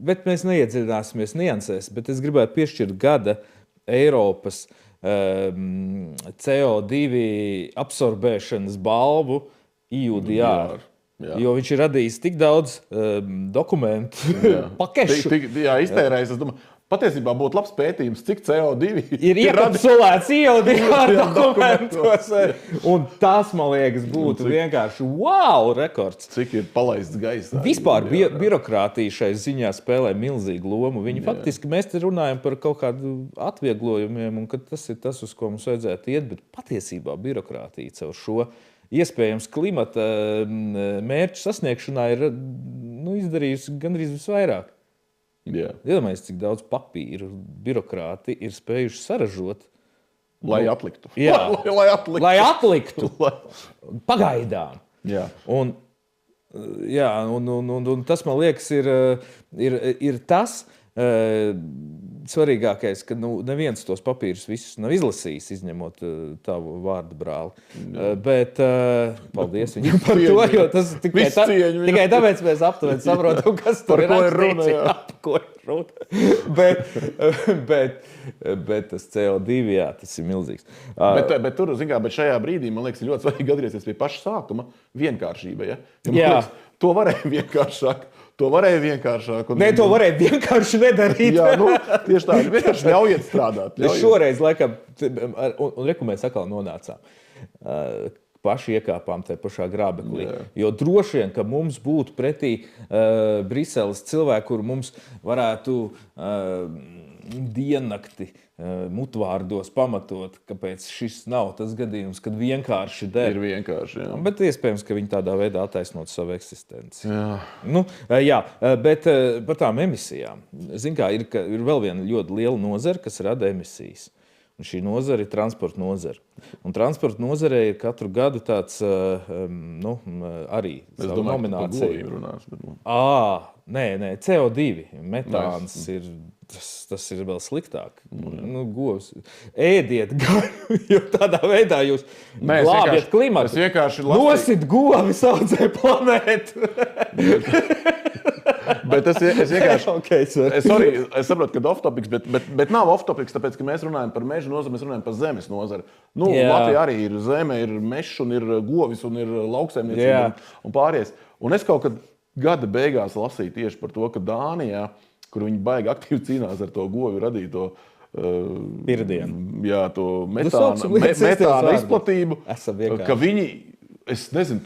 Bet mēs neiedziļināsimies niansēs, bet es gribētu piešķirt gada Eiropas CO2 absorbēšanas balvu EUDR. Jo viņš ir radījis tik daudz dokumentu pakešu. Jā, iztērējis. Es domāju, patiesībā būtu labs pētījums, cik CO2 ir iekapsulēts CO2 dokumentos. Un tas, man liekas, būtu vienkārši wow, rekords. Cik ir palaists gaisā. Vispār birokrātija šai ziņā spēlē milzīgu lomu. Viņi faktiski, mēs te runājam par kaut kādu atvieglojumiem, un ka tas ir tas, uz ko mums vajadzētu iet, bet patiesībā birokrātija caur šo iespējams klimata mērķu sasniegšanā ir izdarījusi gandrīz visvairāk. Iedomājieties, cik daudz papīru birokrāti ir spējuši saražot. Lai atliktu. Jā, lai atliktu. Pagaidām. Jā. Un tas, man liekas, ir tas svarīgākais, ka neviens tos papīrus visus nav izlasījis, izņemot tavu vārdu brāli. Bet paldies viņam par to, jo tas tikai tāpēc mēs aptuveni saprotam, kas tur ir rakstīts. Ko ir runa. Bet tas CO2, jā, tas ir milzīgs. Bet tur, bet šajā brīdī, man liekas, ir ļoti svarīgi atgriezties pie paša sākuma vienkāršība. Ja? Jā. To varēja vienkāršāk. To varēja vienkāršāk. Nē, to varēja vienkārši nedarīt. Jā, tieši tā. Vienkārši ļaujiet strādāt. Šoreiz, laikam, un reku mēs atkal nonācām. Paši iekāpām tajā pašā grābeklī. Jo droši vien, ka mums būtu pretī Briseles cilvēki, kur mums varētu diennakti mutvārdos pamatot, kāpēc šis nav tas gadījums, kad vienkārši der. Ir vienkārši, jā. Bet iespējams, ka viņi tādā veidā attaisnot savu eksistenci. Jā. Bet par tām emisijām. Zin kā, ir vēl viena ļoti liela nozara, kas rada emisijas. Un šī nozara ir transporta nozara. Un transporta nozarē ir katru gadu tāds, arī savu nomināciju. Es domāju, ka runās. Nē, CO2, metāns ir, tas ir vēl sliktāk. Govs, ēdiet gaļu, jo tādā veidā jūs glābjat klimatu. Nosit govi, saudzē planētu. Bet es vienkārši... Es saprotu, ka off-topics, bet nav off-topics, tāpēc, ka mēs runājam par mežu nozari, mēs runājam par zemes nozari. Latvijā arī ir zeme, ir mešs, un ir govis, un ir lauksaimniecība un pāries. Un es kaut kad gada beigās lasīju tieši par to, ka Dānijā, kur viņi baigi aktīvi cīnās ar to govi radīto pirdienu. Jā, to metāna izplatību, ka viņi... Es nezinu,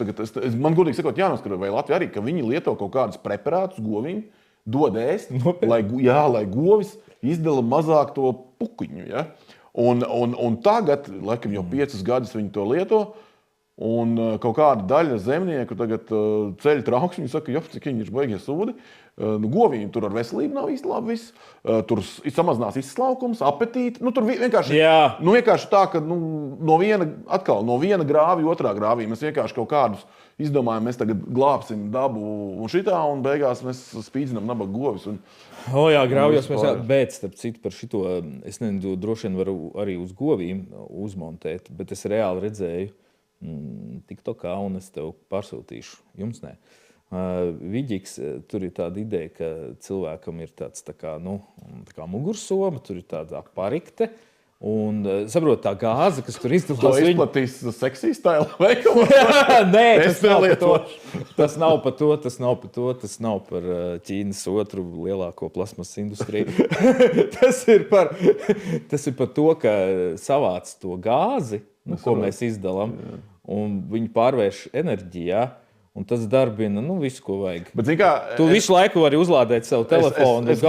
man godīgi sakot, jānoskaro, vai Latvija arī, ka viņi lieto kaut kādus preparātus govīm, dod ēst, lai govis izdala mazāk to pukiņu. Ja? Un tagad, laikam jau 5 gadus viņi to lieto, un kaut kāda daļa zemnieku tagad ceļ trauks, viņi saka, cik viņi ir baigie sūdi. Govīm tur ar veselību nav īsti labi viss. Tur samazinās izslaukums, apetīti. Tur vienkārši tā, ka no viena grāvja otrā grāvī mēs vienkārši kaut kādus izdomājam, mēs tagad glābsim dabu un šitā, un beigās mēs spīdzinām nabaga govis. Jā, grāvjos mēs bet, starp citu, par šito, es nezinu, droši vien varu arī uz govīm uzmontēt, bet es reāli redzēju TikTokā, un es tev pārsūtīšu. Jums nē. Viģiks, tur ir tāda ideja, ka cilvēkam ir tāds tā kā mugursoma, tur ir tāda parikte, un saprot tā gāze, kas tur izdalās. To izplatīs seksī stila veikalā? Nē, tas nav par to, tas nav par Ķīnas otru lielāko plasmas industriju. Tas ir par to, ka savāc to gāzi, ko mēs izdalām, un viņi pārvērš enerģijā. Un tas darbina visu, ko vajag. Bet, kā, tu visu laiku vari uzlādēt savu telefonu. Es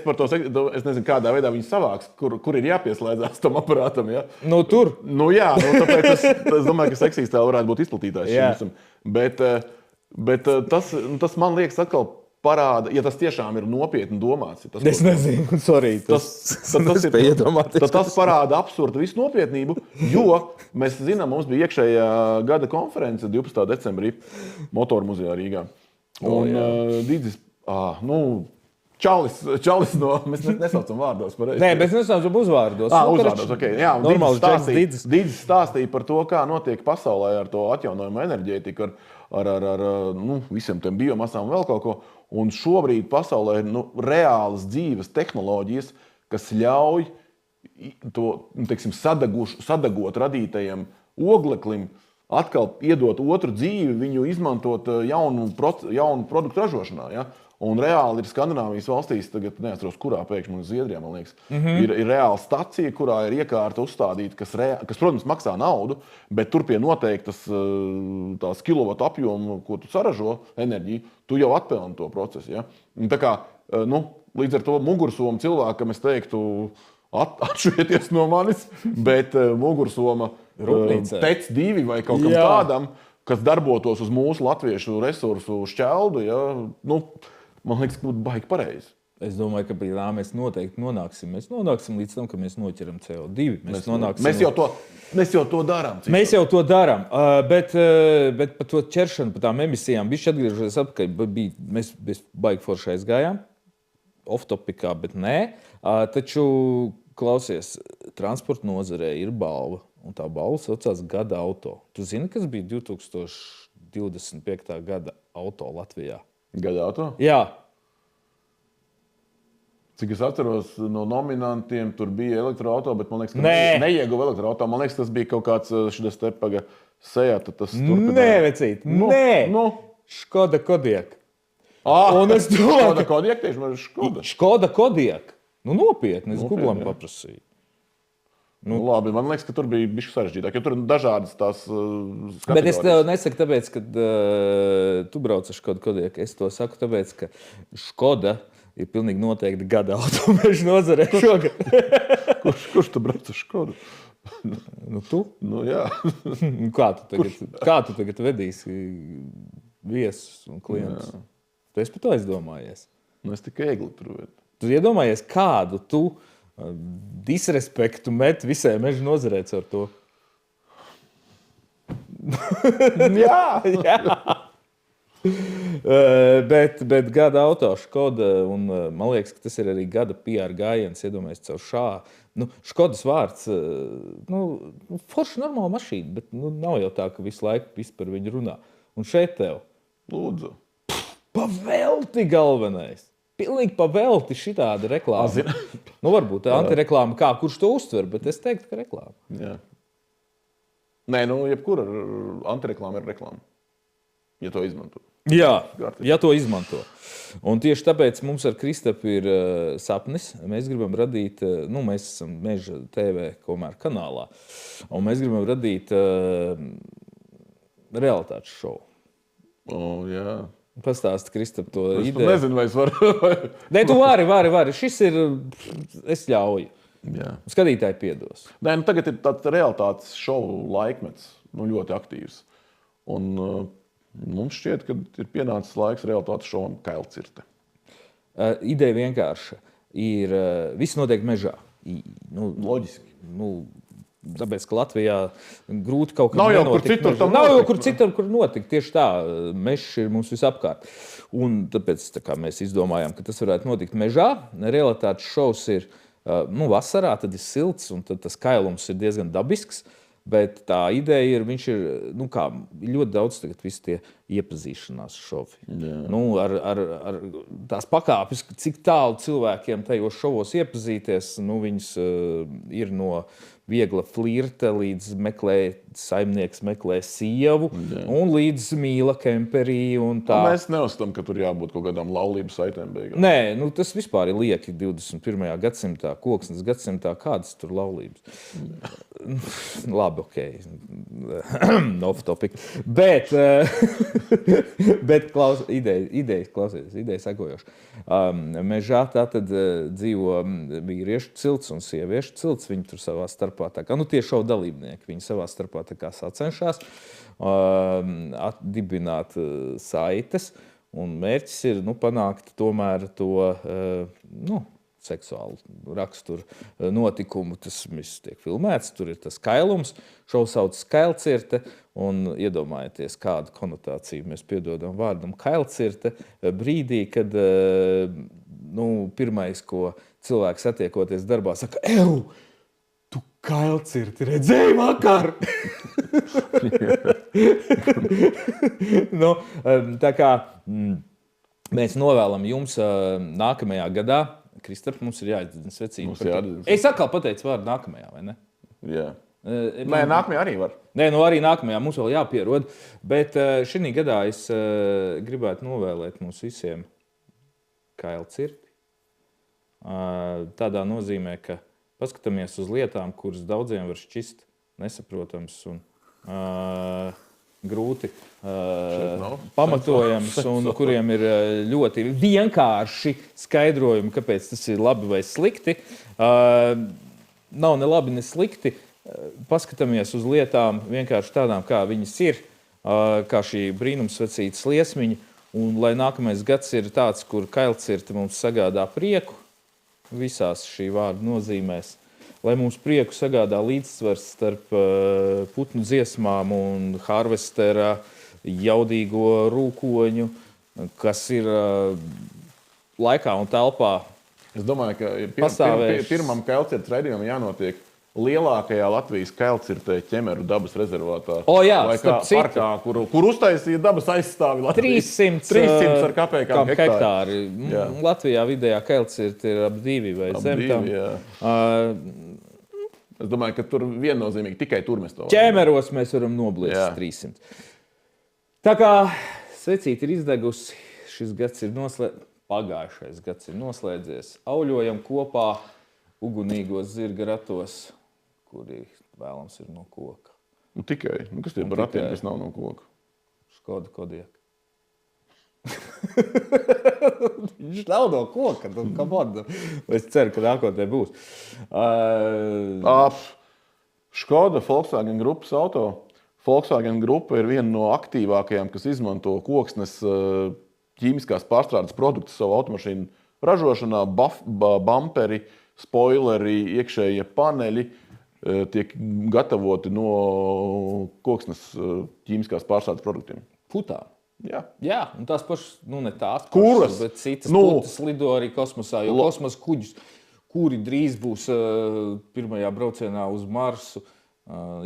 par to es nezinu, kādā veidā viņi savāks, kur ir jāpieslēdzās tam aparātam. Ja? Tur. Tāpēc es domāju, ka seksīs tēl varētu būt izplatītājs. Bet tas man liekas atkal parāda, ja tas tiešām ir nopietni domāts. Es nezinu, sorry. Tas parāda absurdu visu nopietnību, jo mēs zinām, mums bija iekšējā gada konference 12. decembrī Motoru muzejā Rīgā. Un Dīdzis, Čalis no, mēs nesaucam vārdos. Nē, mēs nesaucam uzvārdos. Uzvārdos, ok. Jā, Dīdzis stāstīja par to, kā notiek pasaulē ar to atjaunojumu enerģētiku, ar visiem tiem biomasām un vēl kaut ko. Un šobrīd pasaulē ir reālas dzīves tehnoloģijas, kas ļauj to, sadagot radītajam ogleklim, atkal iedot otru dzīvi, viņu izmantot jaunu produktu ražošanā. Ja? Un reāli ir Skandināvijas valstīs, tagad neatceros, kurā pēkšņi Zviedrijā, man liekas, ir reāla stacija, kurā ir iekārta uzstādīta, kas, protams, maksā naudu, bet tur pie noteiktas tās kilovatu apjomu, ko tu saražo enerģiju, tu jau atpelni to procesu. Ja? Un tā kā, līdz ar to mugursoma cilvēkam es teiktu, atšvieties no manis, bet mugursoma TEC 2 vai kaut kam tādam, kas darbotos uz mūsu latviešu resursu šķeldu, ja? Man liekas, ka būtu baigi pareizi. Es domāju, ka pie tā mēs noteikti nonāksim. Mēs nonāksim līdz tam, ka mēs noķeram CO2. Mēs jau to darām. Mēs jau to darām. Bet par to ķeršanu, par tām emisijām, bišķi atgriežoties atpakaļ, mēs baigi forši aizgājām. Off-topikā, bet nē. Taču, klausies, transporta nozarē ir balva. Un tā balva saucās Gada auto. Tu zini, kas bija 2025. gada auto Latvijā? Gada auto? Jā. Cik es atceros, no nominantiem tur bija elektroauto, bet man liekas, ka neieguva elektroauto. Man liekas, tas bija kaut kāds šis te paga Seata. Nē, vecīt, nē. Škoda Kodiaq. Un es domāju, Škoda Kodiaq tieši man ir Škoda. Škoda Kodiaq. Nopietni, es Googlam paprasīju. Labi, man liekas, ka tur bija bišķi sarežģītāk, jo tur ir dažādas tās kategorijas. Bet es tev nesaku tāpēc, ka tu brauc ar Škoda Kodiaq. Es to saku tāpēc, ka Škoda ir pilnīgi noteikti Gada automežu nozarē šogad. Kurš tu brauc ar Škodu? Tu? Jā. Kā tu tagad vedīsi viesus un klientus? Tu esi par to aizdomājies? Es tikai Egli tur vedu. Tu iedomājies, kādu tu disrespektu met visai meža nozarē caur to? Jā. Bet Gada auto Škoda, un man liekas, ka tas ir arī Gada PR gājiens, iedomājies caur šā. Škodas vārds, forši normāla mašīna, bet nav jau tā, ka visu laiku viss par viņu runā. Un šeit tev. Lūdzu. Pavelti galvenais. Pilnīgi pavelti šitāda reklāma. Varbūt antireklāma, kurš to uztver, bet es teiktu, ka reklāma. Jā. Nē, jebkura antireklāma ir reklāma, ja to izmanto. Jā, ja to izmanto. Un tieši tāpēc mums ar Kristapu ir sapnis. Mēs gribam radīt, mēs esam Meža TV kanālā, un mēs gribam radīt realitātes šovu. Jā. Pastāsti, Kristap, to ideju. Es nezinu, vai es varu. Nē, tu vari. Šis ir, es ļauju. Jā. Skatītāji piedos. Nē, tagad ir tāds realitātes šovu laikmets, ļoti aktīvs. Un mums šķiet, ka ir pienācis laiks realitātes šovam Kailcirte. Ideja vienkārša. Viss notiek mežā. Loģiski. Tāpēc, ka Latvijā grūti kaut kā nenotikt. Nav jau kur citur, kur notikt. Tieši tā, mežs ir mums visapkārt. Un tāpēc mēs izdomājām, ka tas varētu notikt mežā. Realitātes šovs ir vasarā, tad ir silts, un tad tas kailums ir diezgan dabisks. Bet tā ideja ir, viņš ir ļoti daudz tagad visi tie iepazīšanās šovi. Ar tās pakāpes, cik tālu cilvēkiem tajos šovos iepazīties, viņas ir no viegla flirta līdz saimnieks meklē sievu, un līdz mīla kemperī un tā. Mēs neuzskatām, ka tur jābūt kaut kādām laulības saitēm beigās. Nē, tas vispār ir lieki 21. gadsimtā, koksnes gadsimtā, kādas tur laulības. Labi, ok. Off topic. Bet ideja sekojoša. Mežā tātad dzīvo vīriešu cilts un sieviešu cilts. Viņi tur savā starpā tie šovu dalībnieki. Viņi savā starpā sacenšās dibināt saites. Un mērķis ir panākt tomēr to seksuālu raksturu notikumu. Tas viss tiek filmēts, tur ir tas kailums. Šovs sauc Kailcirte. Un iedomājieties, kādu konotāciju mēs piedodam vārdam Kailcirte brīdī, kad pirmais, ko cilvēks satiekoties darbā, saka, tu Kailcirti redzēji vakar! Tā kā mēs novēlam jums nākamajā gadā, Kristap, mums ir jāizdedzina svecība. Es atkal pateicu vārdu nākamajā, vai ne? Jā. Nē, nākamajā arī var. Nē, arī nākamajā mums vēl jāpierod. Bet šī gadā es gribētu novēlēt mums visiem kailcirti. Tādā nozīmē, ka paskatāmies uz lietām, kuras daudziem var šķist nesaprotams un grūti pamatojams, un kuriem ir ļoti vienkārši skaidrojumi, kāpēc tas ir labi vai slikti. Nav ne labi, ne slikti. Paskatāmies uz lietām vienkārši tādām, kā viņas ir, kā šī brīnumsvecītas liesmiņa, un lai nākamais gads ir tāds, kur kailcirti mums sagādā prieku visās šī vārda nozīmēs, lai mums prieku sagādā līdzsvars starp putnu dziesmām un harvestera jaudīgo rūkoņu, kas ir laikā un telpā. Es domāju, ka pirmam kailcirtes raidījumam jānotiek lielākajā Latvijas kailcirtē ķemeru dabas rezervātā. Vai kā parkā, kur uztaisīja dabas aizstāvi Latvijas. 300 ar kapekām hektāri. Latvijā vidējā kailcirte ir ap 2 vai zem tam. Es domāju, ka tur viennozīmīgi tikai tur mēs to varam. Ķemeros mēs varam nobliest 300. Tā kā svecīte ir izdegusi, šis gads ir pagājušais gads ir noslēdzies. Auļojam kopā ugunīgos zirga ratos, kuri vēlams ir no koka. Tikai. Kas tie par ratiem, kas nav no koka? Škoda Kodiaq. Viņš nav no koka. Es ceru, ka nākotnē būs. Škoda Volkswagen grupas auto. Volkswagen grupa ir viena no aktīvākajām, kas izmanto koksnes ķīmiskās pārstrādes produktus savu automašīnu ražošanā. Bumperi, spoileri, iekšējie paneļi tiek gatavoti no koksnes ķīmiskās pārstrādes produktiem. Putām. Jā, un tās pašas, ne tās pašas, bet citas putas lido arī kosmosā, jo kosmosa kuģis, kuri drīz būs pirmajā braucienā uz Marsu,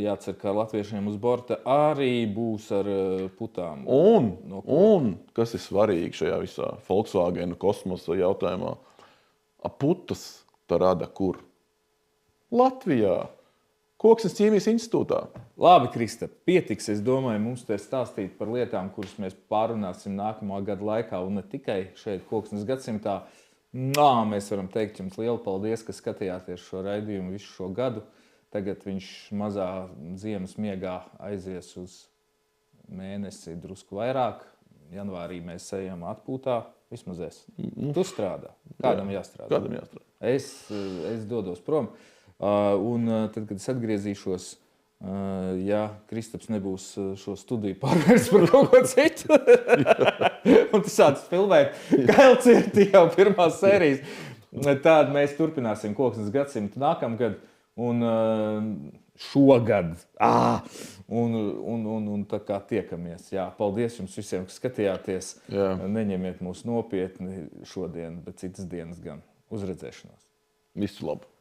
jācer, ka latviešiem uz borta arī būs ar putām. Un kas ir svarīgi šajā visā Volkswagen kosmosa jautājumā, putas tā rada kur? Latvijā. Koksnes ķīmijas institūtā. Labi, Krista, pietiks. Es domāju, mums te stāstīt par lietām, kuras mēs pārunāsim nākamā gada laikā, un ne tikai šeit Koksnes gadsimtā. Mēs varam teikt jums lielu paldies, ka skatījāties šo raidījumu visu šo gadu. Tagad viņš mazā ziemas miegā aizies uz mēnesi drusku vairāk. Janvārī mēs ejam atpūtā. Vismaz es. Tu strādā. Kādam jāstrādā? Es dodos prom. Un tad, kad es atgriezīšos, ja Kristaps nebūs šo studiju pārvērst par kaut ko citu, un tu sāc filmēt kailcirti jau pirmās sērijas, tad mēs turpināsim Koksnes gadsimtu nākamgad un šogad. Un tā kā tiekamies. Jā, paldies jums visiem, kas skatījāties. Neņemiet mūs nopietni šodien, bet citas dienas gan. Uz redzēšanos. Visu labu.